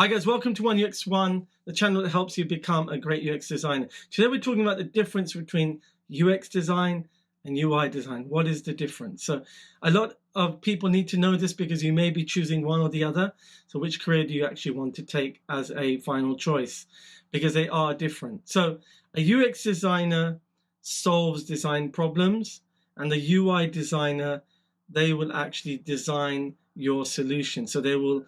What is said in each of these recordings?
Hi guys, welcome to One UX One, the channel that helps you become a great UX designer. Today we're talking about the difference between UX design and UI design. What is the difference? So a lot of people need to know this because you may be choosing one or the other. So which career do you actually want to take as a final choice? Because they are different. So a UX designer solves design problems, and the UI designer, they will actually design your solution. So they will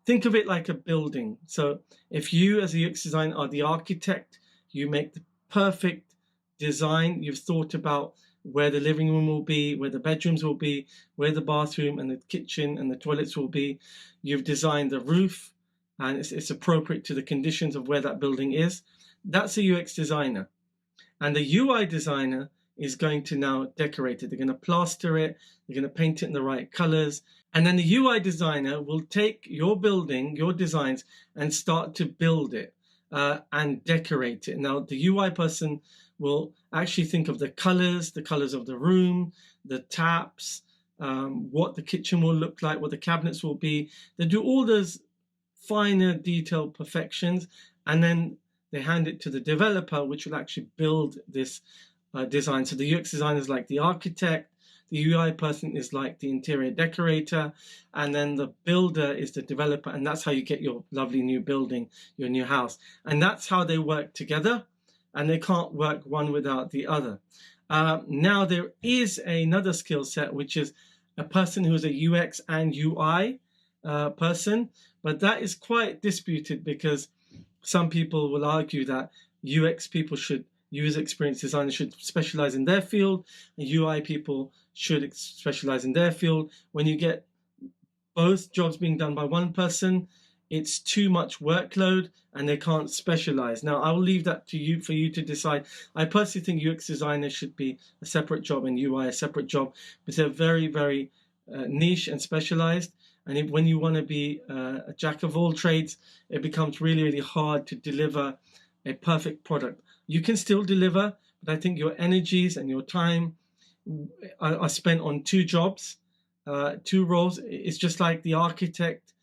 think of it like a building. So if you as a UX designer are the architect, you make the perfect design. You've thought about where the living room will be, where the bedrooms will be, where the bathroom and the kitchen and the toilets will be. You've designed the roof and it's appropriate to the conditions of where that building is. That's a UX designer. And the UI designer is going to now decorate it. They're going to plaster it. They're going to paint it in the right colors. And then the UI designer will take your building, your designs, and start to build it and decorate it. Now, the UI person will actually think of the colors of the room, the taps, what the kitchen will look like, what the cabinets will be. They do all those finer detailed perfections, and then they hand it to the developer, which will actually build this design. So the UX designer is like the architect, the UI person is like the interior decorator, and then the builder is the developer, and that's how you get your lovely new building, your new house. And that's how they work together, and they can't work one without the other. Now there is another skill set, which is a person who is a UX and UI person, but that is quite disputed because some people will argue that UX people should, user experience designers should specialize in their field, and UI people should specialize in their field. When you get both jobs being done by one person, it's too much workload and they can't specialize. Now, I will leave that to you for you to decide. I personally think UX designer should be a separate job and UI a separate job, because they're very, very niche and specialized. And when you want to be a jack of all trades, it becomes really, really hard to deliver a perfect product. You can still deliver, but I think your energies and your time are spent on two jobs, two roles. It's just like the architect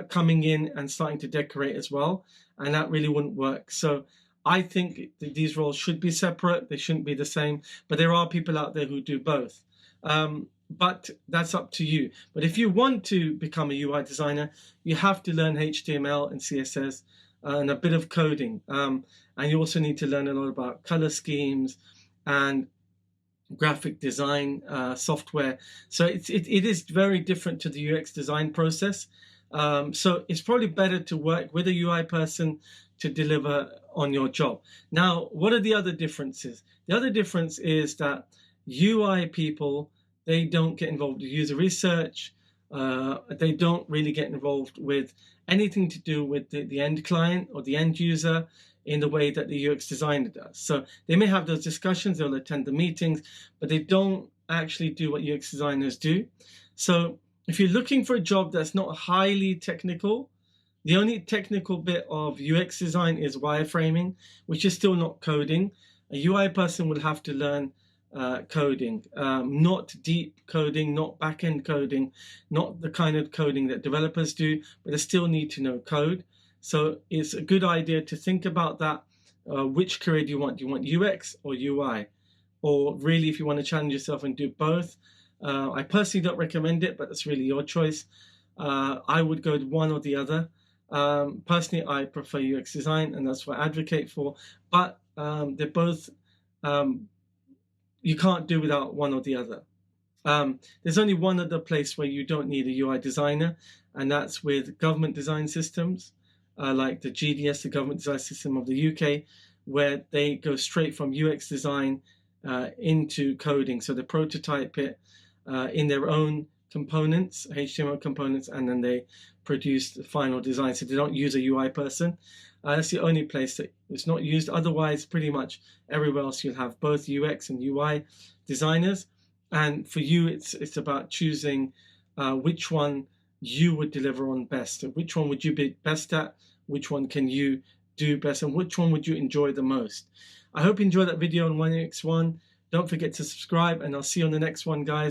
coming in and starting to decorate as well, and that really wouldn't work. So I think that these roles should be separate. They shouldn't be the same, but there are people out there who do both. But that's up to you. But if you want to become a UI designer, you have to learn HTML and CSS and a bit of coding. And you also need to learn a lot about color schemes and graphic design software. So it is very different to the UX design process. So it's probably better to work with a UI person to deliver on your job. Now, what are the other differences? The other difference is that UI people, they don't get involved with user research. They don't really get involved with anything to do with the end client or the end user in the way that the UX designer does. So they may have those discussions, they'll attend the meetings, but they don't actually do what UX designers do. So if you're looking for a job that's not highly technical, the only technical bit of UX design is wireframing, which is still not coding. A UI person will have to learn coding, not deep coding, not back-end coding, not the kind of coding that developers do, but they still need to know code. So it's a good idea to think about that. Which career do you want? Do you want UX or UI? Or really, if you want to challenge yourself and do both, I personally don't recommend it, but it's really your choice. I would go with one or the other. Personally, I prefer UX design, and that's what I advocate for. But they're both you can't do without one or the other. There's only one other place where you don't need a UI designer, and that's with government design systems, like the GDS, the government design system of the UK, where they go straight from UX design into coding. So they prototype it in their own components, HTML components, and then they produce the final design. So they don't use a UI person. That's the only place that it's not used. Otherwise, pretty much everywhere else you'll have both UX and UI designers. And for you, it's about choosing which one you would deliver on best. So which one would you be best at? Which one can you do best? And which one would you enjoy the most? I hope you enjoyed that video on 1x1. Don't forget to subscribe, and I'll see you on the next one, guys.